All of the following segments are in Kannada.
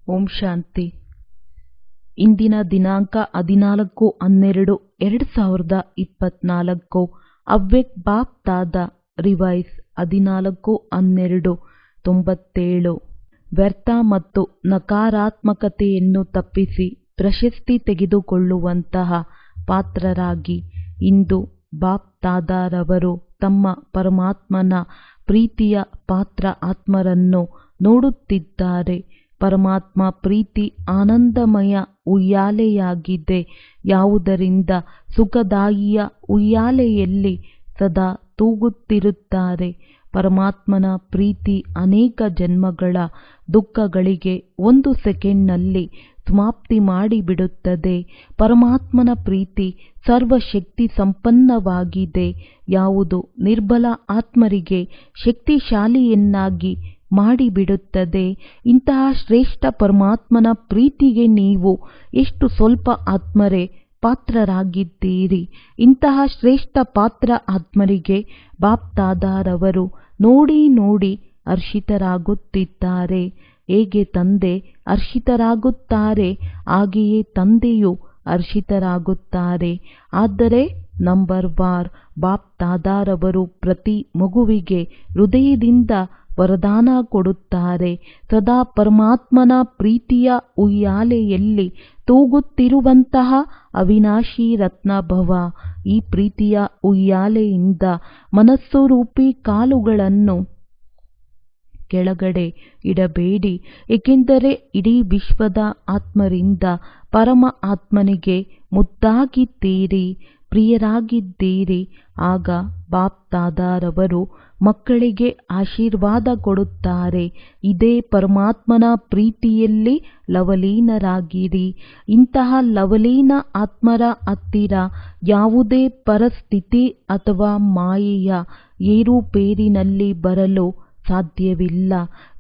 ಓಂ ಶಾಂತಿ. ಇಂದಿನ ದಿನಾಂಕ 14/12/2024. ಅವ್ಯಕ್ತ ಬಾಪ್ ದಾದಾ ರಿವೈಸ್ 14/12/97. ವ್ಯರ್ಥ ಮತ್ತು ನಕಾರಾತ್ಮಕತೆಯನ್ನು ತಪ್ಪಿಸಿ ಪ್ರಶಸ್ತಿ ತೆಗೆದುಕೊಳ್ಳುವಂತಹ ಪಾತ್ರರಾಗಿ ಇಂದು ಬಾಪ್ ದಾದಾರವರು ತಮ್ಮ ಪರಮಾತ್ಮನ ಪ್ರೀತಿಯ ಪಾತ್ರ ಆತ್ಮರನ್ನು ನೋಡುತ್ತಿದ್ದಾರೆ. ಪರಮಾತ್ಮ ಪ್ರೀತಿ ಆನಂದಮಯ ಉಯ್ಯಾಲೆಯಾಗಿದೆ, ಯಾವುದರಿಂದ ಸುಖದಾಯಿಯ ಉಯ್ಯಾಲೆಯಲ್ಲಿ ಸದಾ ತೂಗುತ್ತಿರುತ್ತಾರೆ. ಪರಮಾತ್ಮನ ಪ್ರೀತಿ ಅನೇಕ ಜನ್ಮಗಳ ದುಃಖಗಳಿಗೆ 1 ಸೆಕೆಂಡ್ನಲ್ಲಿ ಸಮಾಪ್ತಿ ಮಾಡಿಬಿಡುತ್ತದೆ. ಪರಮಾತ್ಮನ ಪ್ರೀತಿ ಸರ್ವಶಕ್ತಿ ಸಂಪನ್ನವಾಗಿದೆ, ಯಾವುದು ನಿರ್ಬಲ ಆತ್ಮರಿಗೆ ಶಕ್ತಿಶಾಲಿಯನ್ನಾಗಿ ಮಾಡಿಬಿಡುತ್ತದೆ. ಇಂತಹ ಶ್ರೇಷ್ಠ ಪರಮಾತ್ಮನ ಪ್ರೀತಿಗೆ ನೀವು ಎಷ್ಟು ಸ್ವಲ್ಪ ಆತ್ಮರೇ ಪಾತ್ರರಾಗಿದ್ದೀರಿ. ಇಂತಹ ಶ್ರೇಷ್ಠ ಪಾತ್ರ ಆತ್ಮರಿಗೆ ಬಾಪ್ ದಾದಾರವರು ನೋಡಿ ನೋಡಿ ಹರ್ಷಿತರಾಗುತ್ತಿದ್ದಾರೆ. ಹೇಗೆ ತಂದೆ ಹರ್ಷಿತರಾಗುತ್ತಾರೆ ಹಾಗೆಯೇ ತಂದೆಯು ಹರ್ಷಿತರಾಗುತ್ತಾರೆ. ಆದರೆ ನಂಬರ್ ವಾರ್ ಬಾಪ್ ದಾದಾರವರು ಪ್ರತಿ ಮಗುವಿಗೆ ಹೃದಯದಿಂದ ವರದಾನ ಕೊಡುತ್ತಾರೆ. ಸದಾ ಪರಮಾತ್ಮನ ಪ್ರೀತಿಯ ಉಯ್ಯಾಲೆಯಲ್ಲಿ ತೂಗುತ್ತಿರುವಂತಹ ಅವಿನಾಶಿ ರತ್ನ ಭವ. ಈ ಪ್ರೀತಿಯ ಉಯ್ಯಾಲೆಯಿಂದ ಮನಸ್ಸು ರೂಪಿ ಕಾಲುಗಳನ್ನು ಕೆಳಗಡೆ ಇಡಬೇಡಿ, ಏಕೆಂದರೆ ಇಡೀ ವಿಶ್ವದ ಆತ್ಮರಿಂದ ಪರಮ ಆತ್ಮನಿಗೆ ಮುದ್ದಾಗಿದ್ದೀರಿ, ಪ್ರಿಯರಾಗಿದ್ದೀರಿ. ಆಗ ಬಾಪ್ ದಾದಾರವರು ಮಕ್ಕಳಿಗೆ ಆಶೀರ್ವಾದ ಕೊಡುತ್ತಾರೆ. ಇದೇ ಪರಮಾತ್ಮನ ಪ್ರೀತಿಯಲ್ಲಿ ಲವಲೀನರಾಗಿರಿ. ಇಂತಹ ಲವಲೀನ ಆತ್ಮರ ಹತ್ತಿರ ಯಾವುದೇ ಪರಿಸ್ಥಿತಿ ಅಥವಾ ಮಾಯೆಯ ಏರುಪೇರಿನಲ್ಲಿ ಬರಲು ಸಾಧ್ಯವಿಲ್ಲ.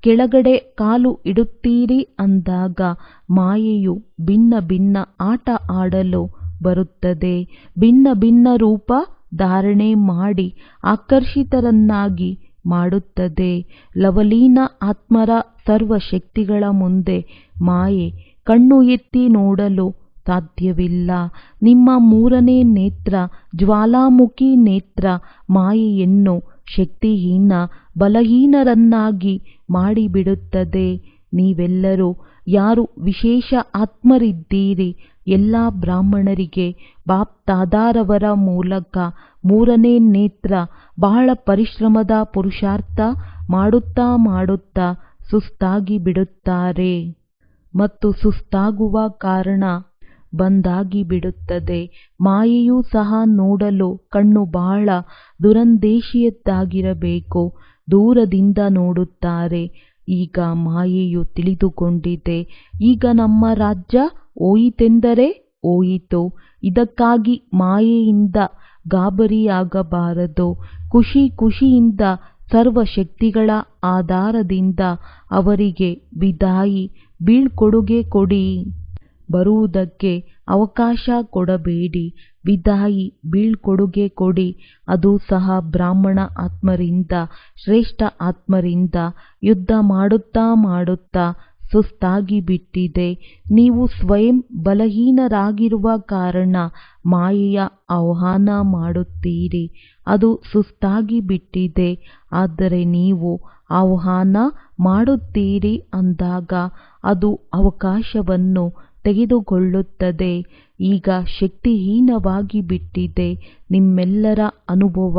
ಕೆಳಗಡೆ ಕಾಲು ಇಡುತ್ತೀರಿ ಅಂದಾಗ ಮಾಯೆಯು ಭಿನ್ನ ಭಿನ್ನ ಆಟ ಆಡಲು ಬರುತ್ತದೆ. ಭಿನ್ನ ಭಿನ್ನ ರೂಪ ಧಾರಣೆ ಮಾಡಿ ಆಕರ್ಷಿತರನ್ನಾಗಿ ಮಾಡುತ್ತದೆ. ಲವಲೀನ ಆತ್ಮರ ಸರ್ವಶಕ್ತಿಗಳ ಮುಂದೆ ಮಾಯೆ ಕಣ್ಣು ಎತ್ತಿ ನೋಡಲು ಸಾಧ್ಯವಿಲ್ಲ. ನಿಮ್ಮ 3ನೇ ನೇತ್ರ ಜ್ವಾಲಾಮುಖಿ ನೇತ್ರ ಮಾಯೆಯನ್ನು ಶಕ್ತಿಹೀನ ಬಲಹೀನರನ್ನಾಗಿ ಮಾಡಿಬಿಡುತ್ತದೆ. ನೀವೆಲ್ಲರೂ ಯಾರು ವಿಶೇಷ ಆತ್ಮರಿದ್ದೀರಿ, ಎಲ್ಲ ಬ್ರಾಹ್ಮಣರಿಗೆ ಬಾಪ್ ದಾದಾರವರ ಮೂಲಕ 3ನೇ ನೇತ್ರ ಬಹಳ ಪರಿಶ್ರಮದ ಪುರುಷಾರ್ಥ ಮಾಡುತ್ತಾ ಮಾಡುತ್ತಾ ಸುಸ್ತಾಗಿ ಬಿಡುತ್ತಾರೆ ಮತ್ತು ಸುಸ್ತಾಗುವ ಕಾರಣ ಬಂದಾಗಿ ಬಿಡುತ್ತದೆ. ಮಾಯೆಯೂ ಸಹ ನೋಡಲು ಕಣ್ಣು ಬಹಳ ದುರಂದೇಶಿಯದ್ದಾಗಿರಬೇಕು, ದೂರದಿಂದ ನೋಡುತ್ತಾರೆ. ಈಗ ಮಾಯೆಯು ತಿಳಿದುಕೊಂಡಿದೆ, ಈಗ ನಮ್ಮ ರಾಜ್ಯ ಹೋಯಿತೆಂದರೆ ಹೋಯಿತು. ಇದಕ್ಕಾಗಿ ಮಾಯೆಯಿಂದ ಗಾಬರಿಯಾಗಬಾರದು. ಖುಷಿ ಖುಷಿಯಿಂದ ಸರ್ವಶಕ್ತಿಗಳ ಆಧಾರದಿಂದ ಅವರಿಗೆ ವಿದಾಯಿ ಬೀಳ್ಕೊಡುಗೆ ಕೊಡಿ. ಬರುವುದಕ್ಕೆ ಅವಕಾಶ ಕೊಡಬೇಡಿ, ವಿದಾಯಿ ಬೀಳ್ಕೊಡುಗೆ ಕೊಡಿ. ಅದು ಸಹ ಬ್ರಾಹ್ಮಣ ಆತ್ಮರಿಂದ ಶ್ರೇಷ್ಠ ಆತ್ಮರಿಂದ ಯುದ್ಧ ಮಾಡುತ್ತಾ ಮಾಡುತ್ತಾ ಸುಸ್ತಾಗಿ ಬಿಟ್ಟಿದೆ. ನೀವು ಸ್ವಯಂ ಬಲಹೀನರಾಗಿರುವ ಕಾರಣ ಮಾಯೆಯ ಆಹ್ವಾನ ಮಾಡುತ್ತೀರಿ, ಅದು ಸುಸ್ತಾಗಿ ಬಿಟ್ಟಿದೆ. ಆದರೆ ನೀವು ಆಹ್ವಾನ ಮಾಡುತ್ತೀರಿ ಅಂದಾಗ ಅದು ಅವಕಾಶವನ್ನು ತೆಗೆದುಕೊಳ್ಳುತ್ತದೆ. ಈಗ ಶಕ್ತಿಹೀನವಾಗಿ ಬಿಟ್ಟಿದೆ. ನಿಮ್ಮೆಲ್ಲರ ಅನುಭವ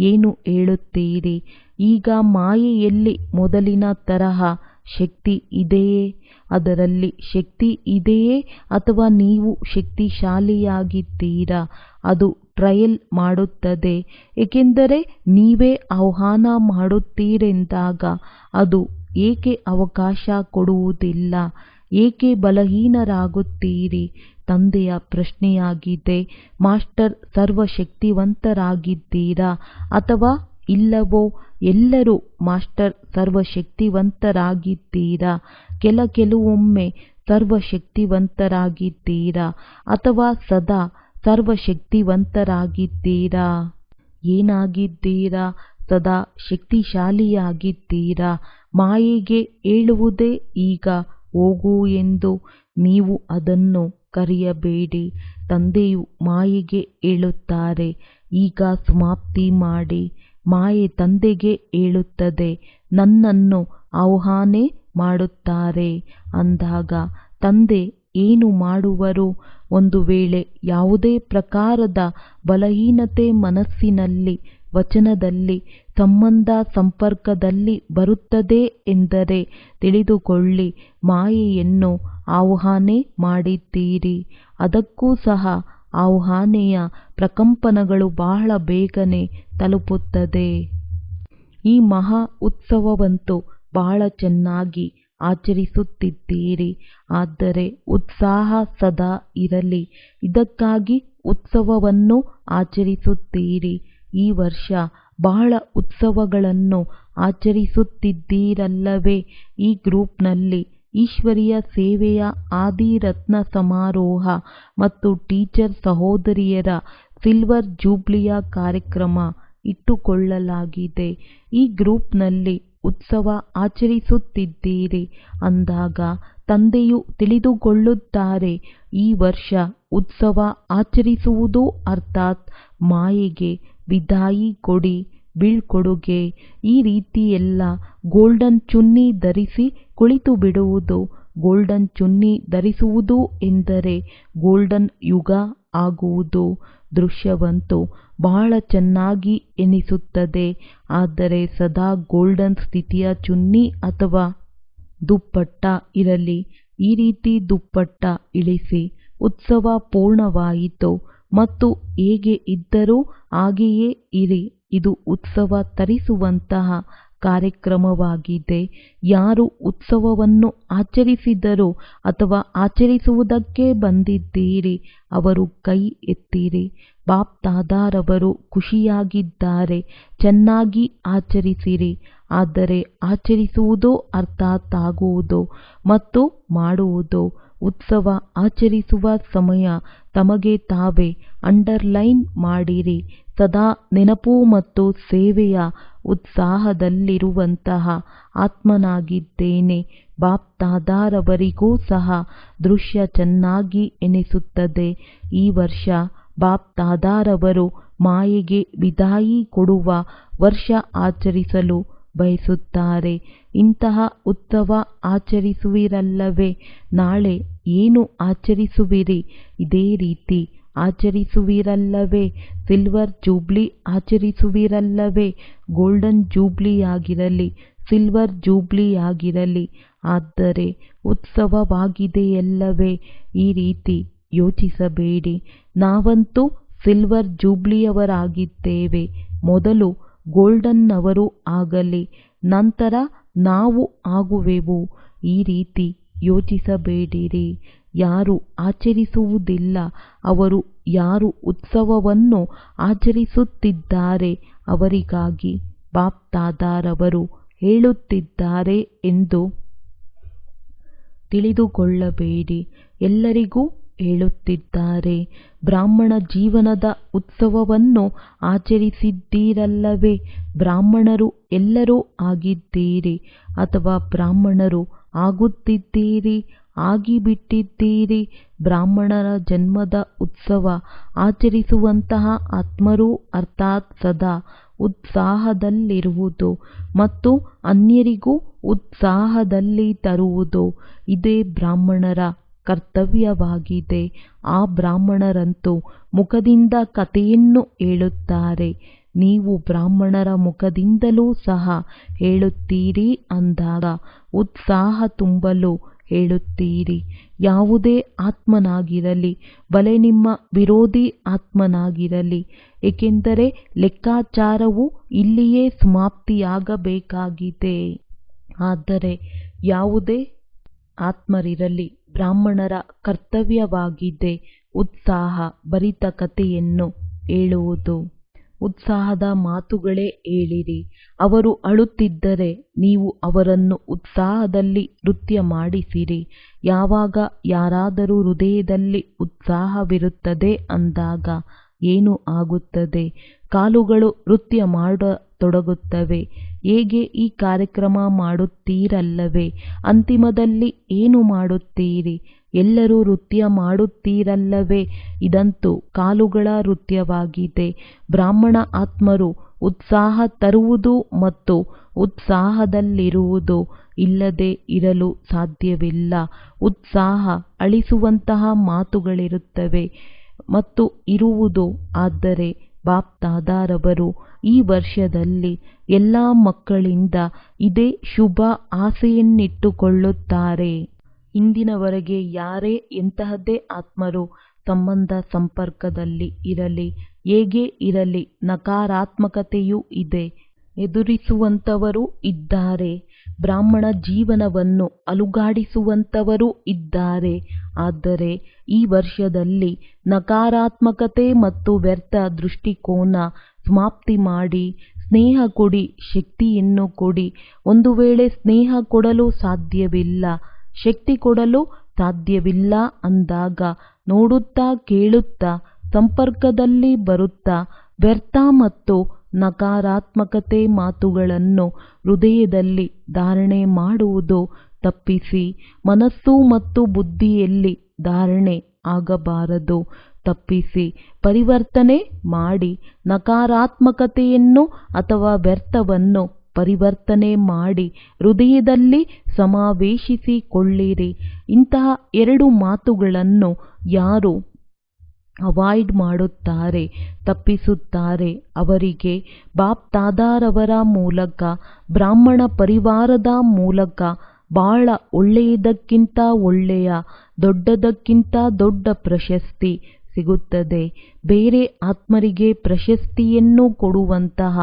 ಏನು ಹೇಳುತ್ತೀರಿ? ಈಗ ಮಾಯೆಯಲ್ಲಿ ಮೊದಲಿನ ತರಹ ಶಕ್ತಿ ಇದೆಯೇ? ಅದರಲ್ಲಿ ಶಕ್ತಿ ಇದೆಯೇ ಅಥವಾ ನೀವು ಶಕ್ತಿಶಾಲಿಯಾಗಿದ್ದೀರಾ? ಅದು ಟ್ರಯಲ್ ಮಾಡುತ್ತದೆ, ಏಕೆಂದರೆ ನೀವೇ ಆಹ್ವಾನ ಮಾಡುತ್ತೀರೆಂದಾಗ ಅದು ಏಕೆ ಅವಕಾಶ ಕೊಡುವುದಿಲ್ಲ? ಏಕೆ ಬಲಹೀನರಾಗುತ್ತೀರಿ? ತಂದೆಯ ಪ್ರಶ್ನೆಯಾಗಿದೆ, ಮಾಸ್ಟರ್ ಸರ್ವಶಕ್ತಿವಂತರಾಗಿದ್ದೀರಾ ಅಥವಾ ಇಲ್ಲವೋ? ಎಲ್ಲರೂ ಮಾಸ್ಟರ್ ಸರ್ವಶಕ್ತಿವಂತರಾಗಿದ್ದೀರಾ? ಕೆಲವೊಮ್ಮೆ ಸರ್ವಶಕ್ತಿವಂತರಾಗಿದ್ದೀರಾ ಅಥವಾ ಸದಾ ಸರ್ವಶಕ್ತಿವಂತರಾಗಿದ್ದೀರಾ? ಏನಾಗಿದ್ದೀರಾ? ಸದಾ ಶಕ್ತಿಶಾಲಿಯಾಗಿದ್ದೀರಾ? ಮಾಯೆಗೆ ಹೇಳುವುದೇ ಈಗ ಹೋಗು ಎಂದು ನೀವು ಅದನ್ನು ಕರೆಯಬೇಡಿ. ತಂದೆಯು ಮಾಯೆಗೆ ಹೇಳುತ್ತಾರೆ, ಈಗ ಸಮಾಪ್ತಿ ಮಾಡಿ. ಮಾಯೆ ತಂದೆಗೆ ಹೇಳುತ್ತದೆ, ನನ್ನನ್ನು ಆವಾಹನೆ ಮಾಡುತ್ತಾರೆ. ಅಂದಾಗ ತಂದೆ ಏನು ಮಾಡುವರು? ಒಂದು ವೇಳೆ ಯಾವುದೇ ಪ್ರಕಾರದ ಬಲಹೀನತೆ ಮನಸ್ಸಿನಲ್ಲಿ, ವಚನದಲ್ಲಿ, ಸಂಬಂಧ ಸಂಪರ್ಕದಲ್ಲಿ ಬರುತ್ತದೆ ಎಂದರೆ ತಿಳಿದುಕೊಳ್ಳಿ, ಮಾಯೆಯನ್ನು ಆವಾಹನೆ ಮಾಡಿದ್ದೀರಿ. ಅದಕ್ಕೂ ಸಹ ಆವಾಹನೆಯ ಪ್ರಕಂಪನಗಳು ಬಹಳ ಬೇಗನೆ ತಲುಪುತ್ತದೆ. ಈ ಮಹಾ ಉತ್ಸವವಂತೂ ಬಹಳ ಚೆನ್ನಾಗಿ ಆಚರಿಸುತ್ತಿದ್ದೀರಿ. ಆದರೆ ಉತ್ಸಾಹ ಸದಾ ಇರಲಿ. ಇದಕ್ಕಾಗಿ ಉತ್ಸವವನ್ನು ಆಚರಿಸುತ್ತೀರಿ. ಈ ವರ್ಷ ಬಹಳ ಉತ್ಸವಗಳನ್ನು ಆಚರಿಸುತ್ತಿದ್ದೀರಲ್ಲವೇ? ಈ ಗ್ರೂಪ್ನಲ್ಲಿ ಈಶ್ವರೀಯ ಸೇವೆಯ ಆದಿರತ್ನ ಸಮಾರೋಹ ಮತ್ತು ಟೀಚರ್ ಸಹೋದರಿಯರ ಸಿಲ್ವರ್ ಜೂಬ್ಲಿಯ ಕಾರ್ಯಕ್ರಮ ಇಟ್ಟುಕೊಳ್ಳಲಾಗಿದೆ. ಈ ಗ್ರೂಪ್ನಲ್ಲಿ ಉತ್ಸವ ಆಚರಿಸುತ್ತಿದ್ದೀರಿ ಅಂದಾಗ ತಂದೆಯು ತಿಳಿದುಕೊಳ್ಳುತ್ತಾರೆ, ಈ ವರ್ಷ ಉತ್ಸವ ಆಚರಿಸುವುದು ಅರ್ಥಾತ್ ಮಾಯೆಗೆ ವಿದಾಯಿ ಕೊಡಿ, ಬೀಳ್ಕೊಡುಗೆ. ಈ ರೀತಿಯೆಲ್ಲ ಗೋಲ್ಡನ್ ಚುನ್ನಿ ಧರಿಸಿ ಕುಳಿತು ಬಿಡುವುದು. ಗೋಲ್ಡನ್ ಚುನ್ನಿ ಧರಿಸುವುದು ಎಂದರೆ ಗೋಲ್ಡನ್ ಯುಗ ಆಗುವುದು. ದೃಶ್ಯವಂತೂ ಬಹಳ ಚೆನ್ನಾಗಿ ಎನಿಸುತ್ತದೆ. ಆದರೆ ಸದಾ ಗೋಲ್ಡನ್ ಸ್ಥಿತಿಯ ಚುನ್ನಿ ಅಥವಾ ದುಪ್ಪಟ್ಟ ಇರಲಿ. ಈ ರೀತಿ ದುಪ್ಪಟ್ಟ ಇಳಿಸಿ. ಉತ್ಸವ ಪೂರ್ಣವಾಯಿತು ಮತ್ತು ಹೇಗೆ ಇದ್ದರೂ ಹಾಗೆಯೇ ಇರಿ. ಇದು ಉತ್ಸವ ತರಿಸುವಂತಹ ಕಾರ್ಯಕ್ರಮವಾಗಿದೆ. ಯಾರು ಉತ್ಸವವನ್ನು ಆಚರಿಸಿದರು ಅಥವಾ ಆಚರಿಸುವುದಕ್ಕೆ ಬಂದಿದ್ದೀರಿ ಅವರು ಕೈ ಎತ್ತಿರಿ. ಬಾಪ್ ದಾದಾರವರು ಖುಷಿಯಾಗಿದ್ದಾರೆ. ಚೆನ್ನಾಗಿ ಆಚರಿಸಿರಿ. ಆದರೆ ಆಚರಿಸುವುದು ಅರ್ಥಾತ್ ಆಗುವುದು ಮತ್ತು ಮಾಡುವುದು. ಉತ್ಸವ ಆಚರಿಸುವ ಸಮಯ ತಮಗೆ ತಾವೇ ಅಂಡರ್ಲೈನ್ ಮಾಡಿರಿ. ಸದಾ ನೆನಪು ಮತ್ತು ಸೇವೆಯ ಉತ್ಸಾಹದಲ್ಲಿರುವಂತಹ ಆತ್ಮನಾಗಿದ್ದೇನೆ. ಬಾಪ್ ದಾದಾರವರಿಗೂ ಸಹ ದೃಶ್ಯ ಚೆನ್ನಾಗಿ ಎನಿಸುತ್ತದೆ. ಈ ವರ್ಷ ಬಾಪ್ ದಾದಾರವರು ಮಾಯೆಗೆ ವಿದಾಯಿ ಕೊಡುವ ವರ್ಷ ಆಚರಿಸಲು ಬಯಸುತ್ತಾರೆ. ಇಂತಹ ಉತ್ಸವ ಆಚರಿಸುವಿರಲ್ಲವೇ? ನಾಳೆ ಏನು ಆಚರಿಸುವಿರಿ? ಇದೇ ರೀತಿ ಆಚರಿಸುವಿರಲ್ಲವೇ? ಸಿಲ್ವರ್ ಜೂಬ್ಲಿ ಆಚರಿಸುವಿರಲ್ಲವೇ? ಗೋಲ್ಡನ್ ಜೂಬ್ಲಿಯಾಗಿರಲಿ, ಸಿಲ್ವರ್ ಜೂಬ್ಲಿಯಾಗಿರಲಿ, ಆದರೆ ಉತ್ಸವವಾಗಿದೆಯಲ್ಲವೇ? ಈ ರೀತಿ ಯೋಚಿಸಬೇಡಿ. ನಾವಂತೂ ಸಿಲ್ವರ್ ಜೂಬ್ಲಿಯವರಾಗಿದ್ದೇವೆ. ಮೊದಲು ಗೋಲ್ಡನ್ನವರು ಆಗಲಿ, ನಂತರ ನಾವು ಆಗುವೆವು. ಈ ರೀತಿ ಯೋಚಿಸಬೇಡಿರಿ. ಯಾರು ಆಚರಿಸುವುದಿಲ್ಲ ಅವರು ಯಾರು ಉತ್ಸವವನ್ನು ಆಚರಿಸುತ್ತಿದ್ದಾರೆ ಅವರಿಗಾಗಿ ಬಾಪ್ ದಾದಾರವರು ಹೇಳುತ್ತಿದ್ದಾರೆ ಎಂದು ತಿಳಿದುಕೊಳ್ಳಬೇಡಿ. ಎಲ್ಲರಿಗೂ ಹೇಳುತ್ತಿದ್ದಾರೆ. ಬ್ರಾಹ್ಮಣ ಜೀವನದ ಉತ್ಸವವನ್ನು ಆಚರಿಸಿದ್ದೀರಲ್ಲವೇ? ಬ್ರಾಹ್ಮಣರು ಎಲ್ಲರೂ ಆಗಿದ್ದೀರಿ ಅಥವಾ ಬ್ರಾಹ್ಮಣರು ಆಗುತ್ತಿದ್ದೀರಿ, ಆಗಿಬಿಟ್ಟಿದ್ದೀರಿ. ಬ್ರಾಹ್ಮಣರ ಜನ್ಮದ ಉತ್ಸವ ಆಚರಿಸುವಂತಹ ಆತ್ಮರು ಅರ್ಥಾತ್ ಸದಾ ಉತ್ಸಾಹದಲ್ಲಿರುವುದು ಮತ್ತು ಅನ್ಯರಿಗೂ ಉತ್ಸಾಹದಲ್ಲಿ ತರುವುದು. ಇದೇ ಬ್ರಾಹ್ಮಣರ ಕರ್ತವ್ಯವಾಗಿದೆ. ಆ ಬ್ರಾಹ್ಮಣರಂತೂ ಮುಖದಿಂದ ಕಥೆಯನ್ನು ಹೇಳುತ್ತಾರೆ. ನೀವು ಬ್ರಾಹ್ಮಣರ ಮುಖದಿಂದಲೂ ಸಹ ಹೇಳುತ್ತೀರಿ ಅಂದಾಗ ಉತ್ಸಾಹ ತುಂಬಲು ಹೇಳುತ್ತೀರಿ. ಯಾವುದೇ ಆತ್ಮನಾಗಿರಲಿ, ಬಲೆ ನಿಮ್ಮ ವಿರೋಧಿ ಆತ್ಮನಾಗಿರಲಿ, ಏಕೆಂದರೆ ಲೆಕ್ಕಾಚಾರವು ಇಲ್ಲಿಯೇ ಸಮಾಪ್ತಿಯಾಗಬೇಕಾಗಿದೆ. ಆದರೆ ಯಾವುದೇ ಆತ್ಮರಿರಲಿ, ಬ್ರಾಹ್ಮಣರ ಕರ್ತವ್ಯವಾಗಿದೆ ಉತ್ಸಾಹ ಭರಿತ ಕಥೆಯನ್ನು ಹೇಳುವುದು. ಉತ್ಸಾಹದ ಮಾತುಗಳೇ ಹೇಳಿರಿ. ಅವರು ಅಳುತ್ತಿದ್ದರೆ ನೀವು ಅವರನ್ನು ಉತ್ಸಾಹದಲ್ಲಿ ನೃತ್ಯ ಮಾಡಿಸಿರಿ. ಯಾವಾಗ ಯಾರಾದರೂ ಹೃದಯದಲ್ಲಿ ಉತ್ಸಾಹವಿರುತ್ತದೆ ಅಂದಾಗ ಏನು ಆಗುತ್ತದೆ? ಕಾಲುಗಳು ನೃತ್ಯ ಮಾಡತೊಡಗುತ್ತವೆ. ಹೇಗೆ ಈ ಕಾರ್ಯಕ್ರಮ ಮಾಡುತ್ತೀರಲ್ಲವೇ? ಅಂತಿಮದಲ್ಲಿ ಏನು ಮಾಡುತ್ತೀರಿ? ಎಲ್ಲರೂ ನೃತ್ಯ ಮಾಡುತ್ತೀರಲ್ಲವೇ? ಇದಂತೂ ಕಾಲುಗಳ ನೃತ್ಯವಾಗಿದೆ. ಬ್ರಾಹ್ಮಣ ಆತ್ಮರು ಉತ್ಸಾಹ ತರುವುದು ಮತ್ತು ಉತ್ಸಾಹದಲ್ಲಿರುವುದು ಇಲ್ಲದೆ ಇರಲು ಸಾಧ್ಯವಿಲ್ಲ. ಉತ್ಸಾಹ ಅಳಿಸುವಂತಹ ಮಾತುಗಳಿರುತ್ತವೆ ಮತ್ತು ಇರುವುದು. ಆದರೆ ಬಾಪ್ದಾದಾರವರು ಈ ವರ್ಷದಲ್ಲಿ ಎಲ್ಲ ಮಕ್ಕಳಿಂದ ಇದೇ ಶುಭ ಆಸೆಯನ್ನಿಟ್ಟುಕೊಳ್ಳುತ್ತಾರೆ. ಇಂದಿನವರೆಗೆ ಯಾರೇ ಎಂತಹದ್ದೇ ಆತ್ಮರು ಸಂಬಂಧ ಸಂಪರ್ಕದಲ್ಲಿ ಇರಲಿ, ಹೇಗೆ ಇರಲಿ, ನಕಾರಾತ್ಮಕತೆಯೂ ಇದೆ. ಎದುರಿಸುವಂಥವರೂ ಇದ್ದಾರೆ. ಬ್ರಾಹ್ಮಣ ಜೀವನವನ್ನು ಅಲುಗಾಡಿಸುವಂಥವರೂ ಇದ್ದಾರೆ. ಆದರೆ ಈ ವರ್ಷದಲ್ಲಿ ನಕಾರಾತ್ಮಕತೆ ಮತ್ತು ವ್ಯರ್ಥ ದೃಷ್ಟಿಕೋನ ಸಮಾಪ್ತಿ ಮಾಡಿ ಸ್ನೇಹ ಕೊಡಿ, ಶಕ್ತಿಯನ್ನು ಕೊಡಿ. ಒಂದು ವೇಳೆ ಸ್ನೇಹ ಕೊಡಲು ಸಾಧ್ಯವಿಲ್ಲ, ಶಕ್ತಿ ಕೊಡಲು ಸಾಧ್ಯವಿಲ್ಲ ಅಂದಾಗ ನೋಡುತ್ತಾ ಕೇಳುತ್ತಾ ಸಂಪರ್ಕದಲ್ಲಿ ಬರುತ್ತಾ ವ್ಯರ್ಥ ಮತ್ತು ನಕಾರಾತ್ಮಕತೆ ಮಾತುಗಳನ್ನು ಹೃದಯದಲ್ಲಿ ಧಾರಣೆ ಮಾಡುವುದು ತಪ್ಪಿಸಿ. ಮನಸ್ಸು ಮತ್ತು ಬುದ್ಧಿಯಲ್ಲಿ ಧಾರಣೆ ಆಗಬಾರದು. ತಪ್ಪಿಸಿ ಪರಿವರ್ತನೆ ಮಾಡಿ. ನಕಾರಾತ್ಮಕತೆಯನ್ನು ಅಥವಾ ವ್ಯರ್ಥವನ್ನು ಪರಿವರ್ತನೆ ಮಾಡಿ ಹೃದಯದಲ್ಲಿ ಸಮಾವೇಶಿಸಿಕೊಳ್ಳಿರಿ. ಇಂತಹ ಎರಡು ಮಾತುಗಳನ್ನು ಯಾರು ಅವಾಯ್ಡ್ ಮಾಡುತ್ತಾರೆ, ತಪ್ಪಿಸುತ್ತಾರೆ, ಅವರಿಗೆ ಬಾಪ್ದಾದಾರವರ ಮೂಲಕ, ಬ್ರಾಹ್ಮಣ ಪರಿವಾರದ ಮೂಲಕ ಬಹಳ ಒಳ್ಳೆಯದಕ್ಕಿಂತ ಒಳ್ಳೆಯ, ದೊಡ್ಡದಕ್ಕಿಂತ ದೊಡ್ಡ ಪ್ರಶಸ್ತಿ ಸಿಗುತ್ತದೆ. ಬೇರೆ ಆತ್ಮರಿಗೆ ಪ್ರಶಸ್ತಿಯನ್ನು ಕೊಡುವಂತಹ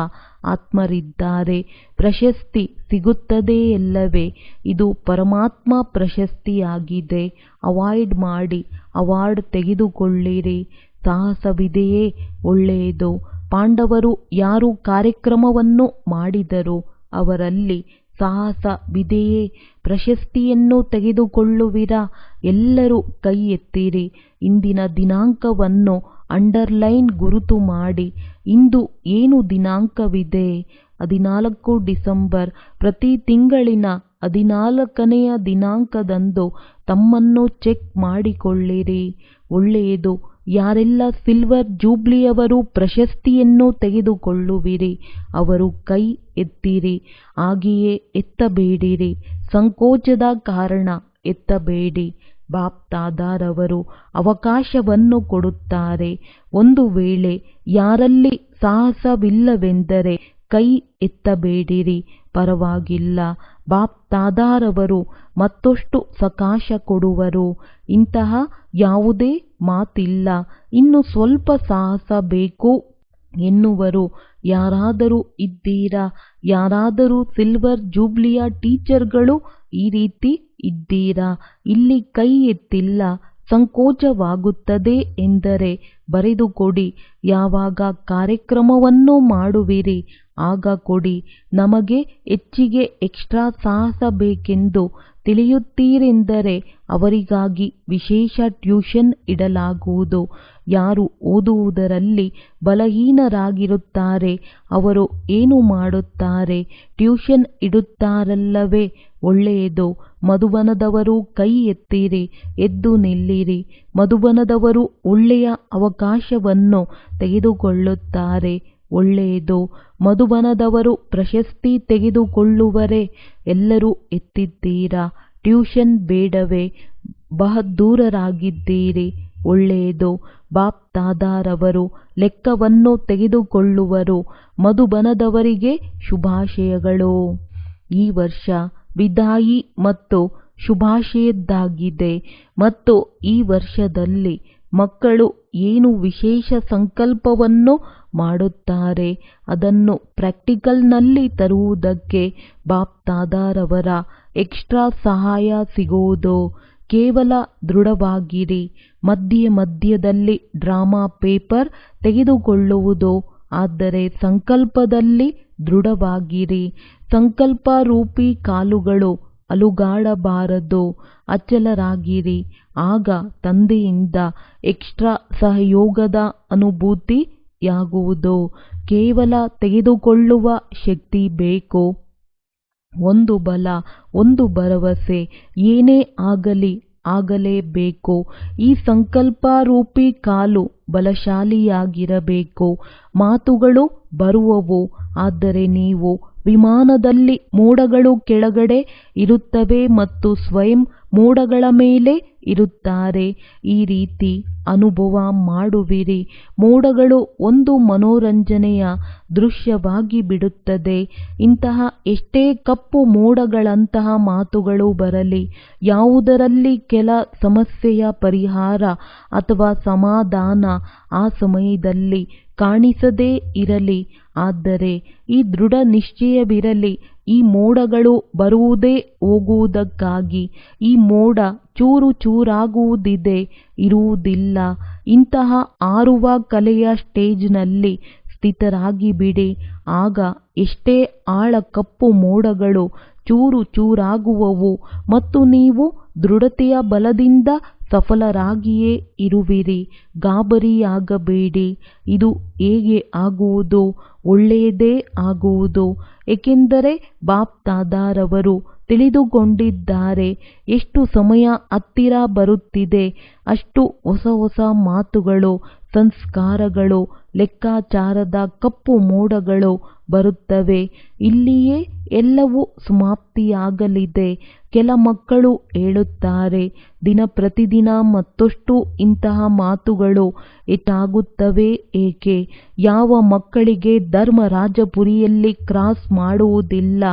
ಆತ್ಮರಿದ್ದಾರೆ. ಪ್ರಶಸ್ತಿ ಸಿಗುತ್ತದೆಯಲ್ಲವೇ? ಇದು ಪರಮಾತ್ಮ ಪ್ರಶಸ್ತಿಯಾಗಿದೆ. ಅವಾಯ್ಡ್ ಮಾಡಿ, ಅವಾರ್ಡ್ ತೆಗೆದುಕೊಳ್ಳಿರಿ. ಸಾಹಸವಿದೆಯೇ? ಒಳ್ಳೆಯದು. ಪಾಂಡವರು ಯಾರು ಕಾರ್ಯಕ್ರಮವನ್ನು ಮಾಡಿದರು ಅವರಲ್ಲಿ ಸಾಹಸವಿದೆಯೇ? ಪ್ರಶಸ್ತಿಯನ್ನು ತೆಗೆದುಕೊಳ್ಳುವಿರಾ? ಎಲ್ಲರೂ ಕೈ ಎತ್ತಿರಿ. ಇಂದಿನ ದಿನಾಂಕವನ್ನು ಅಂಡರ್ಲೈನ್ ಗುರುತು ಮಾಡಿ. ಇಂದು ಏನು ದಿನಾಂಕವಿದೆ? 14 ಡಿಸೆಂಬರ್. ಪ್ರತಿ ತಿಂಗಳಿನ 14ನೆಯ ದಿನಾಂಕದಂದು ತಮ್ಮನ್ನು ಚೆಕ್ ಮಾಡಿಕೊಳ್ಳಿರಿ. ಒಳ್ಳೆಯದು. ಯಾರೆಲ್ಲ ಸಿಲ್ವರ್ ಜೂಬ್ಲಿಯವರು ಪ್ರಶಸ್ತಿಯನ್ನು ತೆಗೆದುಕೊಳ್ಳುವಿರಿ ಅವರು ಕೈ ಎತ್ತಿರಿ. ಹಾಗೆಯೇ ಎತ್ತಬೇಡಿರಿ. ಸಂಕೋಚದ ಕಾರಣ ಎತ್ತಬೇಡಿ. ಬಾಪ್ದಾದಾರವರು ಅವಕಾಶವನ್ನು ಕೊಡುತ್ತಾರೆ. ಒಂದು ವೇಳೆ ಯಾರಲ್ಲಿ ಸಾಹಸವಿಲ್ಲವೆಂದರೆ ಕೈ ಎತ್ತಬೇಡಿರಿ, ಪರವಾಗಿಲ್ಲ. ಬಾಪ್ದಾದಾರವರು ಮತ್ತಷ್ಟು ಸಕಾಶ ಕೊಡುವರು. ಇಂತಹ ಯಾವುದೇ ಮಾತಿಲ್ಲ. ಇನ್ನು ಸ್ವಲ್ಪ ಸಾಹಸ ಬೇಕು ಎನ್ನುವರು ಯಾರಾದರೂ ಇದ್ದೀರಾ? ಯಾರಾದರೂ ಸಿಲ್ವರ್ ಜೂಬ್ಲಿಯ ಟೀಚರ್ಗಳು ಈ ರೀತಿ ಇದ್ದೀರಾ? ಇಲ್ಲಿ ಕೈ ಎತ್ತಿಲ್ಲ. ಸಂಕೋಚವಾಗುತ್ತದೆ ಎಂದರೆ ಬರೆದುಕೊಡಿ. ಯಾವಾಗ ಕಾರ್ಯಕ್ರಮವನ್ನು ಮಾಡುವಿರಿ ಆಗ ಕೊಡಿ. ನಮಗೆ ಹೆಚ್ಚಿಗೆ ಎಕ್ಸ್ಟ್ರಾ ಸಾಹಸ ಬೇಕೆಂದು ತಿಳಿಯುತ್ತೀರೆಂದರೆ ಅವರಿಗಾಗಿ ವಿಶೇಷ ಟ್ಯೂಷನ್ ಇಡಲಾಗುವುದು. ಯಾರು ಓದುವುದರಲ್ಲಿ ಬಲಹೀನರಾಗಿರುತ್ತಾರೆ ಅವರು ಏನು ಮಾಡುತ್ತಾರೆ? ಟ್ಯೂಷನ್ ಇಡುತ್ತಾರಲ್ಲವೇ? ಒಳ್ಳೆಯದು. ಮಧುಬನದವರು ಕೈ ಎತ್ತಿರಿ, ಎದ್ದು ನಿಲ್ಲಿರಿ. ಮಧುಬನದವರು ಒಳ್ಳೆಯ ಅವಕಾಶವನ್ನು ತೆಗೆದುಕೊಳ್ಳುತ್ತಾರೆ. ಒಳ್ಳೆಯದು. ಮಧುಬನದವರು ಪ್ರಶಸ್ತಿ ತೆಗೆದುಕೊಳ್ಳುವರೆ? ಎಲ್ಲರೂ ಎತ್ತಿದ್ದೀರಾ? ಟ್ಯೂಷನ್ ಬೇಡವೇ? ಬಹದ್ದೂರರಾಗಿದ್ದೀರಿ. ಒಳ್ಳೆಯದು. ಬಾಪ್ದಾದಾರವರು ಲೆಕ್ಕವನ್ನು ತೆಗೆದುಕೊಳ್ಳುವರು. ಮಧುಬನದವರಿಗೆ ಶುಭಾಶಯಗಳು. ಈ ವರ್ಷ ವಿದಾಯಿ ಮತ್ತು ಶುಭಾಶಯದ್ದಾಗಿದೆ ಮತ್ತು ಈ ವರ್ಷದಲ್ಲಿ ಮಕ್ಕಳು ಏನು ವಿಶೇಷ ಸಂಕಲ್ಪವನ್ನು ಮಾಡುತ್ತಾರೆ ಅದನ್ನು ಪ್ರಾಕ್ಟಿಕಲ್ನಲ್ಲಿ ತರುವುದಕ್ಕೆ ಬಾಪ್ದಾದಾರವರ ಎಕ್ಸ್ಟ್ರಾ ಸಹಾಯ ಸಿಗುವುದು. ಕೇವಲ ದೃಢವಾಗಿರಿ. ಮಧ್ಯದಲ್ಲಿ ಡ್ರಾಮಾ ಪೇಪರ್ ತೆಗೆದುಕೊಳ್ಳುವುದು. ಆದರೆ ಸಂಕಲ್ಪದಲ್ಲಿ ದೃಢವಾಗಿರಿ. ಸಂಕಲ್ಪ ರೂಪಿ ಕಾಲುಗಳು ಅಲುಗಾಡಬಾರದು. ಅಚಲರಾಗಿರಿ. ಆಗ ತಂದೆಯಿಂದ ಎಕ್ಸ್ಟ್ರಾ ಸಹಯೋಗದ ಅನುಭೂತಿಯಾಗುವುದು. ಕೇವಲ ತೆಗೆದುಕೊಳ್ಳುವ ಶಕ್ತಿ ಬೇಕು. ಒಂದು ಬಲ, ಒಂದು ಭರವಸೆ, ಏನೇ ಆಗಲೇಬೇಕು. ಈ ಸಂಕಲ್ಪ ರೂಪಿ ಕಾಲು ಬಲಶಾಲಿಯಾಗಿರಬೇಕು. ಮಾತುಗಳು ಬರುವವು, ಆದರೆ ನೀವು ವಿಮಾನದಲ್ಲಿ ಮೋಡಗಳು ಕೆಳಗಡೆ ಇರುತ್ತವೆ ಮತ್ತು ಸ್ವಯಂ ಮೋಡಗಳ ಮೇಲೆ ಇರುತ್ತಾರೆ. ಈ ರೀತಿ ಅನುಭವ ಮಾಡುವಿರಿ. ಮೋಡಗಳು ಒಂದು ಮನೋರಂಜನೆಯ ದೃಶ್ಯವಾಗಿ ಬಿಡುತ್ತದೆ. ಇಂತಹ ಎಷ್ಟೇ ಕಪ್ಪು ಮೋಡಗಳಂತಹ ಮಾತುಗಳು ಬರಲಿ, ಯಾವುದರಲ್ಲಿ ಕೆಲ ಸಮಸ್ಯೆಯ ಪರಿಹಾರ ಅಥವಾ ಸಮಾಧಾನ ಆ ಸಮಯದಲ್ಲಿ ಕಾಣಿಸದೇ ಇರಲಿ, ಆದರೆ ಈ ದೃಢ ನಿಶ್ಚಯವಿರಲಿ, ಈ ಮೋಡಗಳು ಬರುವುದೇ ಹೋಗುವುದಕ್ಕಾಗಿ. ಈ ಮೋಡ ಚೂರು ಚೂರಾಗುವುದಿದೆ, ಇರುವುದಿಲ್ಲ. ಇಂತಹ ಹಾರುವ ಕಲೆಯ ಸ್ಟೇಜ್ನಲ್ಲಿ ಸ್ಥಿತರಾಗಿ ಬಿಡಿ. ಆಗ ಎಷ್ಟೇ ಆಳ ಕಪ್ಪು ಮೋಡಗಳು ಚೂರು ಚೂರಾಗುವವು ಮತ್ತು ನೀವು ದೃಢತೆಯ ಬಲದಿಂದ ಸಫಲರಾಗಿಯೇ ಇರುವಿರಿ. ಗಾಬರಿಯಾಗಬೇಡಿ. ಇದು ಹೇಗೆ ಆಗುವುದು? ಒಳ್ಳೆಯದೇ ಆಗುವುದು. ಏಕೆಂದರೆ ಬಾಪ್ದಾದಾರವರು ತಿಳಿದುಕೊಂಡಿದ್ದಾರೆ. ಎಷ್ಟು ಸಮಯ ಹತ್ತಿರ ಬರುತ್ತಿದೆ, ಅಷ್ಟು ಹೊಸ ಹೊಸ ಮಾತುಗಳು, ಸಂಸ್ಕಾರಗಳು, ಲೆಕ್ಕಾಚಾರದ ಕಪ್ಪು ಮೋಡಗಳು ಬರುತ್ತವೆ. ಇಲ್ಲಿಯೇ ಎಲ್ಲವೂ ಸಮಾಪ್ತಿಯಾಗಲಿದೆ. ಕೆಲ ಮಕ್ಕಳು ಹೇಳುತ್ತಾರೆ, ದಿನ ಪ್ರತಿದಿನ ಮತ್ತಷ್ಟು ಇಂತಹ ಮಾತುಗಳು ಹೆಚ್ಚಾಗುತ್ತವೆ ಏಕೆ? ಯಾವ ಮಕ್ಕಳಿಗೆ ಧರ್ಮರಾಜಪುರಿಯಲ್ಲಿ ಕ್ರಾಸ್ ಮಾಡುವುದಿಲ್ಲ,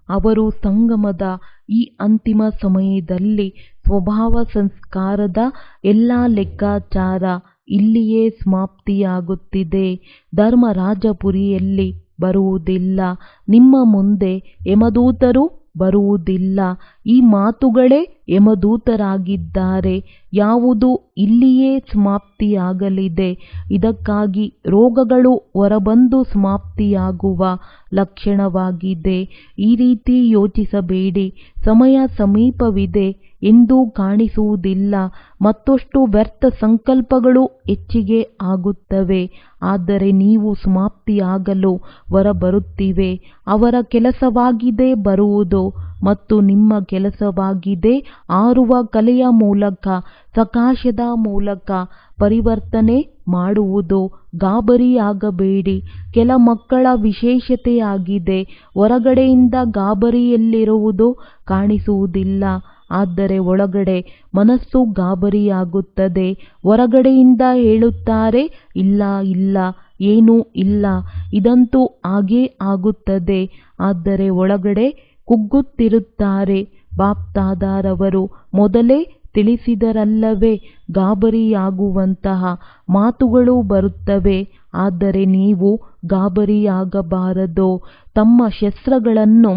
ಅವರು ಸಂಗಮದ ಈ ಅಂತಿಮ ಸಮಯದಲ್ಲಿ ಸ್ವಭಾವ ಸಂಸ್ಕಾರದ ಎಲ್ಲ ಲೆಕ್ಕಾಚಾರ ಇಲ್ಲಿಯೇ ಸಮಾಪ್ತಿಯಾಗುತ್ತಿದೆ. ಧರ್ಮರಾಜಪುರಿಯಲ್ಲಿ ಬರುವುದಿಲ್ಲ. ನಿಮ್ಮ ಮುಂದೆ ಯಮದೂತರು ಬರುವುದಿಲ್ಲ. ಈ ಮಾತುಗಳೇ ಯಮದೂತರಾಗಿದ್ದಾರೆ. ಯಾವುದು ಇಲ್ಲಿಯೇ ಸಮಾಪ್ತಿಯಾಗಲಿದೆ. ಇದಕ್ಕಾಗಿ ರೋಗಗಳು ಹೊರಬಂದು ಸಮಾಪ್ತಿಯಾಗುವ ಲಕ್ಷಣವಾಗಿದೆ. ಈ ರೀತಿ ಯೋಚಿಸಬೇಡಿ. ಸಮಯ ಸಮೀಪವಿದೆ ಎಂದೂ ಕಾಣಿಸುವುದಿಲ್ಲ. ಮತ್ತಷ್ಟು ವ್ಯರ್ಥ ಸಂಕಲ್ಪಗಳು ಹೆಚ್ಚಿಗೆ ಆಗುತ್ತವೆ, ಆದರೆ ನೀವು ಸಮಾಪ್ತಿಯಾಗಲು ಹೊರಬರುತ್ತಿವೆ. ಅವರ ಕೆಲಸವಾಗಿದೆ ಬರುವುದು ಮತ್ತು ನಿಮ್ಮ ಕೆಲಸವಾಗಿದೆ ಹಾರುವ ಕಲೆಯ ಮೂಲಕ, ಸಕಾಶದ ಮೂಲಕ ಪರಿವರ್ತನೆ ಮಾಡುವುದು. ಗಾಬರಿಯಾಗಬೇಡಿ. ಕೆಲ ಮಕ್ಕಳ ವಿಶೇಷತೆಯಾಗಿದೆ, ಹೊರಗಡೆಯಿಂದ ಗಾಬರಿಯಲ್ಲಿರುವುದು ಕಾಣಿಸುವುದಿಲ್ಲ, ಆದರೆ ಒಳಗಡೆ ಮನಸ್ಸು ಗಾಬರಿಯಾಗುತ್ತದೆ. ಹೊರಗಡೆಯಿಂದ ಹೇಳುತ್ತಾರೆ, ಇಲ್ಲ ಇಲ್ಲ, ಏನೂ ಇಲ್ಲ, ಇದಂತೂ ಹಾಗೇ ಆಗುತ್ತದೆ, ಆದರೆ ಒಳಗಡೆ ಕುಗ್ಗುತ್ತಿರುತ್ತಾರೆ. ಬಾಪ್ದಾದಾರವರು ಮೊದಲೇ ತಿಳಿಸಿದರಲ್ಲವೇ, ಗಾಬರಿಯಾಗುವಂತಹ ಮಾತುಗಳು ಬರುತ್ತವೆ, ಆದರೆ ನೀವು ಗಾಬರಿಯಾಗಬಾರದು. ತಮ್ಮ ಶಸ್ತ್ರಗಳನ್ನು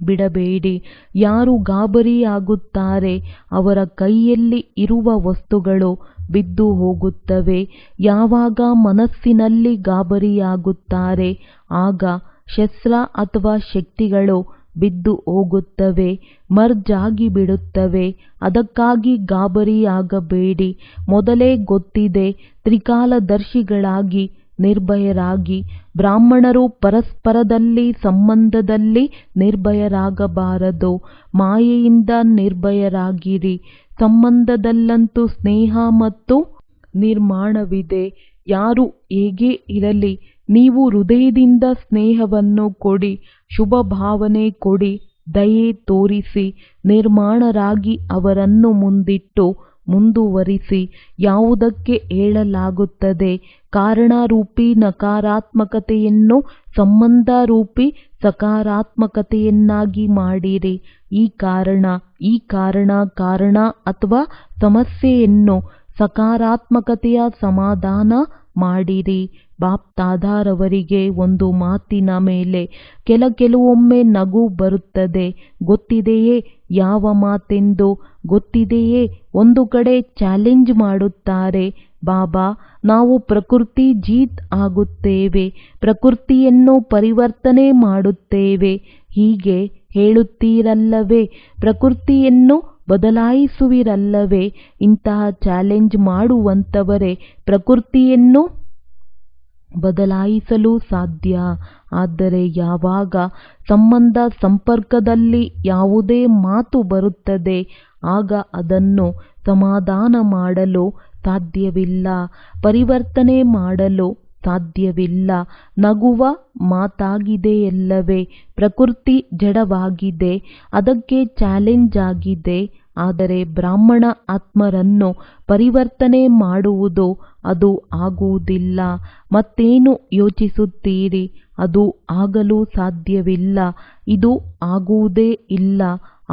ಬಿಡಬೇಡಿ. ಯಾರು ಗಾಬರಿಯಾಗುತ್ತಾರೆ, ಅವರ ಕೈಯಲ್ಲಿ ಇರುವ ವಸ್ತುಗಳು ಬಿದ್ದು ಹೋಗುತ್ತವೆ. ಯಾವಾಗ ಮನಸ್ಸಿನಲ್ಲಿ ಗಾಬರಿಯಾಗುತ್ತಾರೆ, ಆಗ ಶಸ್ತ್ರ ಅಥವಾ ಶಕ್ತಿಗಳು ಬಿದ್ದು ಹೋಗುತ್ತವೆ, ಮರ್ಜ್ ಆಗಿ ಬಿಡುತ್ತವೆ. ಅದಕ್ಕಾಗಿ ಗಾಬರಿಯಾಗಬೇಡಿ. ಮೊದಲೇ ಗೊತ್ತಿದೆ, ತ್ರಿಕಾಲದರ್ಶಿಗಳಾಗಿ ನಿರ್ಭಯರಾಗಿ. ಬ್ರಾಹ್ಮಣರು ಪರಸ್ಪರದಲ್ಲಿ ಸಂಬಂಧದಲ್ಲಿ ನಿರ್ಭಯರಾಗಬಾರದು. ಮಾಯೆಯಿಂದ ನಿರ್ಭಯರಾಗಿರಿ. ಸಂಬಂಧದಲ್ಲಂತೂ ಸ್ನೇಹ ಮತ್ತು ನಿರ್ಮಾಣವಿದೆ. ಯಾರು ಹೇಗೆ ಇರಲಿ, ನೀವು ಹೃದಯದಿಂದ ಸ್ನೇಹವನ್ನು ಕೊಡಿ, ಶುಭ ಭಾವನೆ ಕೊಡಿ, ದಯೆ ತೋರಿಸಿ. ನಿರ್ಮಾಣರಾಗಿ ಅವರನ್ನು ಮುಂದಿಟ್ಟು ಮುಂದುವರಿಸಿ. ಯಾವುದಕ್ಕೆ ಹೇಳಲಾಗುತ್ತದೆ, ಕಾರಣರೂಪಿ ನಕಾರಾತ್ಮಕತೆಯನ್ನು ಸಂಬಂಧರೂಪಿ ಸಕಾರಾತ್ಮಕತೆಯನ್ನಾಗಿ ಮಾಡಿರಿ. ಈ ಕಾರಣ ಅಥವಾ ಸಮಸ್ಯೆಯನ್ನು ಸಕಾರಾತ್ಮಕತೆಯ ಸಮಾಧಾನ ಮಾಡಿರಿ. ಬಾಪ್ದಾದಾರವರಿಗೆ ಒಂದು ಮಾತಿನ ಮೇಲೆ ಕೆಲವೊಮ್ಮೆ ನಗು ಬರುತ್ತದೆ. ಗೊತ್ತಿದೆಯೇ ಯಾವ ಮಾತೆಂದು? ಗೊತ್ತಿದೆಯೇ? ಒಂದು ಕಡೆ ಚಾಲೆಂಜ್ ಮಾಡುತ್ತಾರೆ, ಬಾಬಾ, ನಾವು ಪ್ರಕೃತಿ ಜೀತ್ ಆಗುತ್ತೇವೆ, ಪ್ರಕೃತಿಯನ್ನು ಪರಿವರ್ತನೆ ಮಾಡುತ್ತೇವೆ, ಹೀಗೆ ಹೇಳುತ್ತೀರಲ್ಲವೇ, ಪ್ರಕೃತಿಯನ್ನು ಬದಲಾಯಿಸುವಿರಲ್ಲವೇ? ಇಂತಹ ಚಾಲೆಂಜ್ ಮಾಡುವಂತವರೇ ಪ್ರಕೃತಿಯನ್ನು ಬದಲಾಯಿಸಲು ಸಾಧ್ಯ. ಆದರೆ ಯಾವಾಗ ಸಂಬಂಧ ಸಂಪರ್ಕದಲ್ಲಿ ಯಾವುದೇ ಮಾತು ಬರುತ್ತದೆ ಆಗ ಅದನ್ನು ಸಮಾಧಾನ ಮಾಡಲು ಸಾಧ್ಯವಿಲ್ಲ, ಪರಿವರ್ತನೆ ಮಾಡಲು ಸಾಧ್ಯವಿಲ್ಲ. ನಗುವ ಮಾತಾಗಿದೆಯಲ್ಲವೇ, ಪ್ರಕೃತಿ ಜಡವಾಗಿದೆ, ಅದಕ್ಕೆ ಚಾಲೆಂಜ್ ಆಗಿದೆ. ಆದರೆ ಬ್ರಾಹ್ಮಣ ಆತ್ಮರನ್ನು ಪರಿವರ್ತನೆ ಮಾಡುವುದು ಅದು ಆಗುವುದಿಲ್ಲ. ಮತ್ತೇನು ಯೋಚಿಸುತ್ತೀರಿ? ಅದು ಆಗಲು ಸಾಧ್ಯವಿಲ್ಲ. ಇದು ಆಗುವುದೇ ಇಲ್ಲ,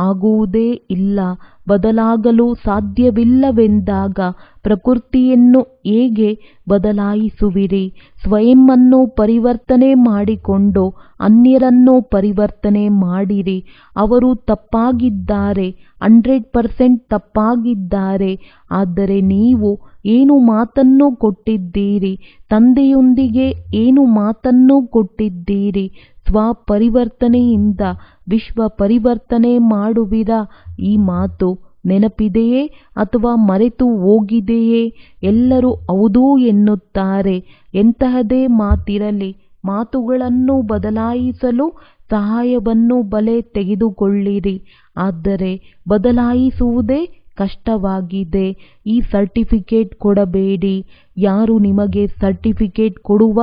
ಆಗುವುದೇ ಇಲ್ಲ. ಬದಲಾಗಲು ಸಾಧ್ಯವಿಲ್ಲವೆಂದಾಗ ಪ್ರಕೃತಿಯನ್ನು ಹೇಗೆ ಬದಲಾಯಿಸುವಿರಿ? ಸ್ವಯಂವನ್ನು ಪರಿವರ್ತನೆ ಮಾಡಿಕೊಂಡು ಅನ್ಯರನ್ನು ಪರಿವರ್ತನೆ ಮಾಡಿರಿ. ಅವರು ತಪ್ಪಾಗಿದ್ದಾರೆ, 100% ತಪ್ಪಾಗಿದ್ದಾರೆ. ಆದರೆ ನೀವು ಏನು ಮಾತನ್ನು ಕೊಟ್ಟಿದ್ದೀರಿ? ತಂದೆಯೊಂದಿಗೆ ಏನು ಮಾತನ್ನು ಕೊಟ್ಟಿದ್ದೀರಿ? ಸ್ವಪರಿವರ್ತನೆಯಿಂದ ವಿಶ್ವ ಪರಿವರ್ತನೆ ಮಾಡುವಿರಾ? ಈ ಮಾತು ನೆನಪಿದೆಯೇ ಅಥವಾ ಮರೆತು ಹೋಗಿದೆಯೇ? ಎಲ್ಲರೂ ಹೌದು ಎನ್ನುತ್ತಾರೆ. ಎಂತಹದೇ ಮಾತಿರಲಿ, ಮಾತುಗಳನ್ನು ಬದಲಾಯಿಸಲು ಸಹಾಯವನ್ನು ಬಲೆ ತೆಗೆದುಕೊಳ್ಳಿರಿ. ಆದರೆ ಬದಲಾಯಿಸುವುದೇ ಕಷ್ಟವಾಗಿದೆ. ಈ ಸರ್ಟಿಫಿಕೇಟ್ ಕೊಡಬೇಡಿ. ಯಾರು ನಿಮಗೆ ಸರ್ಟಿಫಿಕೇಟ್ ಕೊಡುವ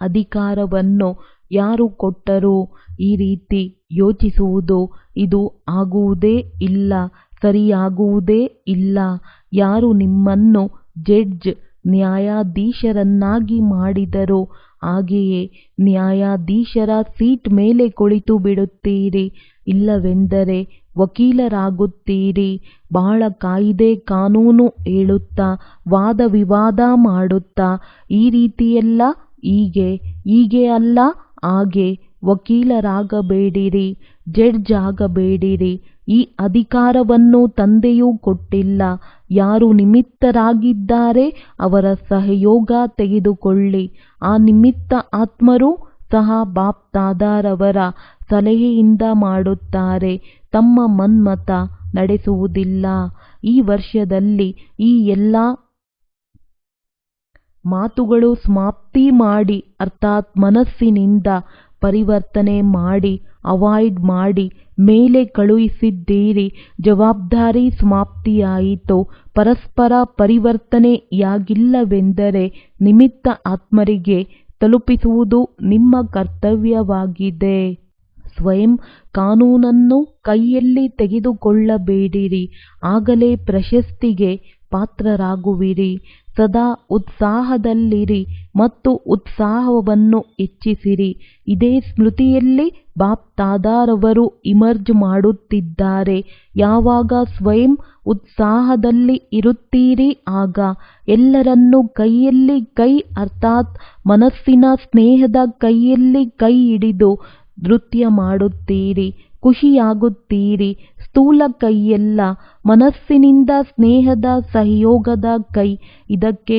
ಅಧಿಕಾರವನ್ನು ಯಾರು ಕೊಟ್ಟರು? ಈ ರೀತಿ ಯೋಚಿಸುವುದು ಇದು ಆಗುವುದೇ ಇಲ್ಲ, ಸರಿಯಾಗುವುದೇ ಇಲ್ಲ. ಯಾರು ನಿಮ್ಮನ್ನು ಜಡ್ಜ್, ನ್ಯಾಯಾಧೀಶರನ್ನಾಗಿ ಮಾಡಿದರೋ ಹಾಗೆಯೇ ನ್ಯಾಯಾಧೀಶರ ಸೀಟ್ ಮೇಲೆ ಕುಳಿತು ಬಿಡುತ್ತೀರಿ. ಇಲ್ಲವೆಂದರೆ ವಕೀಲರಾಗುತ್ತೀರಿ. ಬಹಳ ಕಾಯಿದೆ ಕಾನೂನು ಹೇಳುತ್ತಾ ವಾದ ವಿವಾದ ಮಾಡುತ್ತಾ ಈ ರೀತಿಯೆಲ್ಲ ಹೀಗೆ ಅಲ್ಲ ಹಾಗೆ ವಕೀಲರಾಗಬೇಡಿರಿ, ಜಡ್ಜ್ ಆಗಬೇಡಿರಿ. ಈ ಅಧಿಕಾರವನ್ನು ತಂದೆಯೂ ಕೊಟ್ಟಿಲ್ಲ. ಯಾರು ನಿಮಿತ್ತರಾಗಿದ್ದಾರೆ ಅವರ ಸಹಯೋಗ ತೆಗೆದುಕೊಳ್ಳಿ. ಆ ನಿಮಿತ್ತ ಆತ್ಮರು ಸಹ ಬಾಪ್ ದಾದಾರವರ ಸಲಹೆಯಿಂದ ಮಾಡುತ್ತಾರೆ, ತಮ್ಮ ಮನ್ಮತ ನಡೆಸುವುದಿಲ್ಲ. ಈ ವರ್ಷದಲ್ಲಿ ಈ ಎಲ್ಲ ಮಾತುಗಳು ಸಮಾಪ್ತಿ ಮಾಡಿ, ಅರ್ಥಾತ್ ಮನಸ್ಸಿನಿಂದ ಪರಿವರ್ತನೆ ಮಾಡಿ, ಅವಾಯ್ಡ್ ಮಾಡಿ ಮೇಲೆ ಕಳುಹಿಸಿದ್ದೀರಿ. ಜವಾಬ್ದಾರಿ ಸಮಾಪ್ತಿಯಾಯಿತು. ಪರಸ್ಪರ ಪರಿವರ್ತನೆಯಾಗಿಲ್ಲವೆಂದರೆ ನಿಮಿತ್ತ ಆತ್ಮರಿಗೆ ತಲುಪಿಸುವುದು ನಿಮ್ಮ ಕರ್ತವ್ಯವಾಗಿದೆ. ಸ್ವಯಂ ಕಾನೂನನ್ನು ಕೈಯಲ್ಲಿ ತೆಗೆದುಕೊಳ್ಳಬೇಡಿರಿ, ಆಗಲೇ ಪ್ರಶಸ್ತಿಗೆ ಪಾತ್ರರಾಗುವಿರಿ. ಸದಾ ಉತ್ಸಾಹದಲ್ಲಿರಿ ಮತ್ತು ಉತ್ಸಾಹವನ್ನು ಹೆಚ್ಚಿಸಿರಿ. ಇದೇ ಸ್ಮೃತಿಯಲ್ಲಿ ಬಾಪ್ ದಾದಾರವರು ಇಮರ್ಜ್ ಮಾಡುತ್ತಿದ್ದಾರೆ. ಯಾವಾಗ ಸ್ವಯಂ ಉತ್ಸಾಹದಲ್ಲಿ ಇರುತ್ತೀರಿ ಆಗ ಎಲ್ಲರನ್ನೂ ಕೈಯಲ್ಲಿ ಕೈ, ಅರ್ಥಾತ್ ಮನಸ್ಸಿನ ಸ್ನೇಹದ ಕೈಯಲ್ಲಿ ಕೈ ಹಿಡಿದು ನೃತ್ಯ ಮಾಡುತ್ತೀರಿ, ಖುಷಿಯಾಗುತ್ತೀರಿ. ಸ್ಥೂಲ ಕೈಯಲ್ಲ, ಮನಸ್ಸಿನಿಂದ ಸ್ನೇಹದ ಸಹಯೋಗದ ಕೈ. ಇದಕ್ಕೆ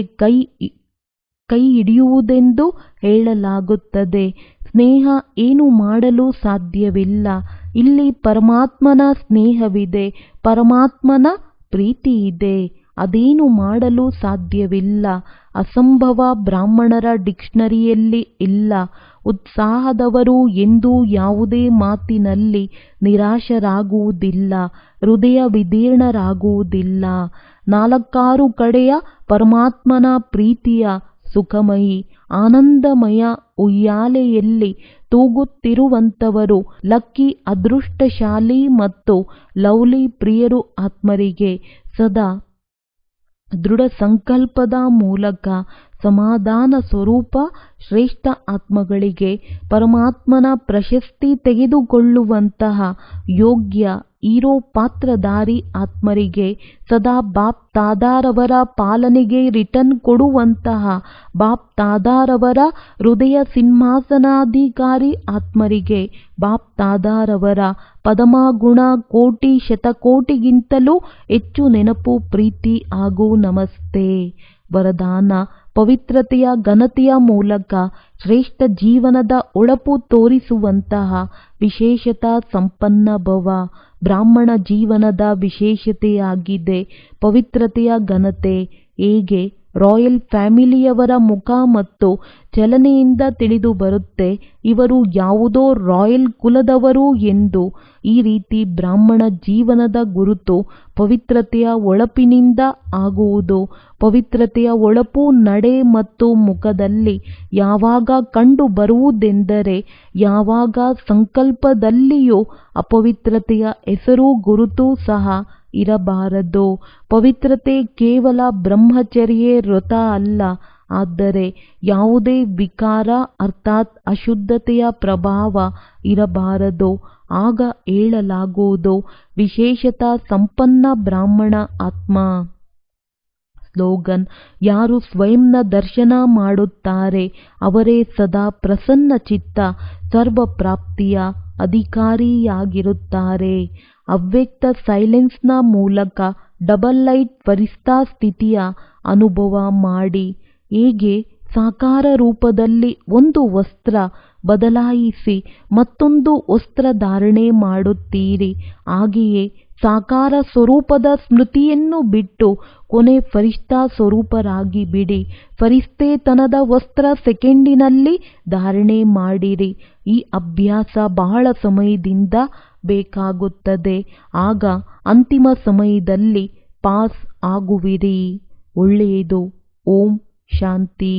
ಕೈ ಹಿಡಿಯುವುದೆಂದು ಹೇಳಲಾಗುತ್ತದೆ. ಸ್ನೇಹ ಏನು ಮಾಡಲು ಸಾಧ್ಯವಿಲ್ಲ. ಇಲ್ಲಿ ಪರಮಾತ್ಮನ ಸ್ನೇಹವಿದೆ, ಪರಮಾತ್ಮನ ಪ್ರೀತಿ ಇದೆ. ಅದೇನು ಮಾಡಲು ಸಾಧ್ಯವಿಲ್ಲ. ಅಸಂಭವ ಬ್ರಾಹ್ಮಣರ ಡಿಕ್ಷನರಿಯಲ್ಲಿ ಇಲ್ಲ. ಉತ್ಸಾಹದವರು ಎಂದೂ ಯಾವುದೇ ಮಾತಿನಲ್ಲಿ ನಿರಾಶರಾಗುವುದಿಲ್ಲ, ಹೃದಯ ವಿದೀರ್ಣರಾಗುವುದಿಲ್ಲ. 4 ಕಡೆಯ ಪರಮಾತ್ಮನ ಪ್ರೀತಿಯ ಸುಖಮಯಿ ಆನಂದಮಯ ಉಯ್ಯಾಲೆಯಲ್ಲಿ ತೂಗುತ್ತಿರುವಂತವರು ಲಕ್ಕಿ, ಅದೃಷ್ಟಶಾಲಿ ಮತ್ತು ಲವ್ಲಿ ಪ್ರಿಯರು. ಆತ್ಮರಿಗೆ ಸದಾ ದೃಢ ಸಂಕಲ್ಪದ ಮೂಲಕ ಸಮಾಧಾನ ಸ್ವರೂಪ ಶ್ರೇಷ್ಠ ಆತ್ಮಗಳಿಗೆ ಪರಮಾತ್ಮನ ಪ್ರಶಸ್ತಿ ತೆಗೆದುಕೊಳ್ಳುವಂತಹ ಯೋಗ್ಯ ಹೀರೋ ಪಾತ್ರಧಾರಿ ಆತ್ಮರಿಗೆ ಸದಾ ಬಾಪ್ ದಾದಾರವರ ಪಾಲನೆಗೆ ರಿಟರ್ನ್ ಕೊಡುವಂತಹ ಬಾಪ್ ದಾದಾರವರ ಹೃದಯ ಸಿಂಹಾಸನಾಧಿಕಾರಿ ಆತ್ಮರಿಗೆ ಬಾಪ್ ದಾದಾರವರ ಪದಮ ಗುಣ ಕೋಟಿ ಶತಕೋಟಿಗಿಂತಲೂ ಹೆಚ್ಚು ನೆನಪು, ಪ್ರೀತಿ ಹಾಗೂ ನಮಸ್ತೆ. ವರದಾನ: ಪವಿತ್ರತೆಯ ಘನತೆಯ ಮೂಲಕ ಶ್ರೇಷ್ಠ ಜೀವನದ ಹೊಳಪು ತೋರಿಸುವಂತಹ ವಿಶೇಷತಾ ಸಂಪನ್ನ ಭವ. ಬ್ರಾಹ್ಮಣ ಜೀವನದ ವಿಶೇಷತೆಯಾಗಿದೆ ಪವಿತ್ರತೆಯ ಘನತೆ. ಹೇಗೆ ರಾಯಲ್ ಫ್ಯಾಮಿಲಿಯವರ ಮುಖ ಮತ್ತು ಚಲನೆಯಿಂದ ತಿಳಿದು ಬರುತ್ತೆ ಇವರು ಯಾವುದೋ ರಾಯಲ್ ಕುಲದವರು ಎಂದು. ಈ ರೀತಿ ಬ್ರಾಹ್ಮಣ ಜೀವನದ ಗುರುತು ಪವಿತ್ರತೆಯ ಹೊಳಪಿನಿಂದ ಆಗುವುದು. ಪವಿತ್ರತೆಯ ಹೊಳಪು ನಡೆ ಮತ್ತು ಮುಖದಲ್ಲಿ ಯಾವಾಗ ಕಂಡು ಬರುವುದೆಂದರೆ ಯಾವಾಗ ಸಂಕಲ್ಪದಲ್ಲಿಯೂ ಅಪವಿತ್ರತೆಯ ಹೆಸರು ಗುರುತು ಸಹ ಇರಬಾರದು. ಪವಿತ್ರತೆ ಕೇವಲ ಬ್ರಹ್ಮಚರ್ಯ ವ್ರತ ಅಲ್ಲ, ಆದರೆ ಯಾವುದೇ ವಿಕಾರ ಅರ್ಥಾತ್ ಅಶುದ್ಧತೆಯ ಪ್ರಭಾವ ಇರಬಾರದು. ಆಗ ಹೇಳಲಾಗುವುದು ವಿಶೇಷತಾ ಸಂಪನ್ನ ಬ್ರಾಹ್ಮಣ ಆತ್ಮ. ಸ್ಲೋಗನ್: ಯಾರು ಸ್ವಯಂನ ದರ್ಶನ ಮಾಡುತ್ತಾರೆ ಅವರೇ ಸದಾ ಪ್ರಸನ್ನ ಚಿತ್ತ ಸರ್ವಪ್ರಾಪ್ತಿಯ ಅಧಿಕಾರಿಯಾಗಿರುತ್ತಾರೆ. ಅವ್ಯಕ್ತ ಸೈಲೆನ್ಸ್ನ ಮೂಲಕ ಡಬಲ್ ಲೈಟ್ ಫರಿಸ್ತಾ ಸ್ಥಿತಿಯ ಅನುಭವ ಮಾಡಿ. ಹೇಗೆ ಸಾಕಾರ ರೂಪದಲ್ಲಿ ಒಂದು ವಸ್ತ್ರ ಬದಲಾಯಿಸಿ ಮತ್ತೊಂದು ವಸ್ತ್ರ ಧಾರಣೆ ಮಾಡುತ್ತೀರಿ, ಹಾಗೆಯೇ ಸಾಕಾರ ಸ್ವರೂಪದ ಸ್ಮೃತಿಯನ್ನು ಬಿಟ್ಟು ಕೊನೆ ಫರಿಷ್ಠಾ ಸ್ವರೂಪರಾಗಿ ಬಿಡಿ. ಫರಿಷ್ಠೆತನದ ವಸ್ತ್ರ ಸೆಕೆಂಡಿನಲ್ಲಿ ಧಾರಣೆ ಮಾಡಿರಿ. ಈ ಅಭ್ಯಾಸ ಬಹಳ ಸಮಯದಿಂದ ಬೇಕಾಗುತ್ತದೆ. ಆಗ ಅಂತಿಮ ಸಮಯದಲ್ಲಿ ಪಾಸ್ ಆಗುವಿರಿ. ಒಳ್ಳೆಯದು. ಓಂ ಶಾಂತಿ.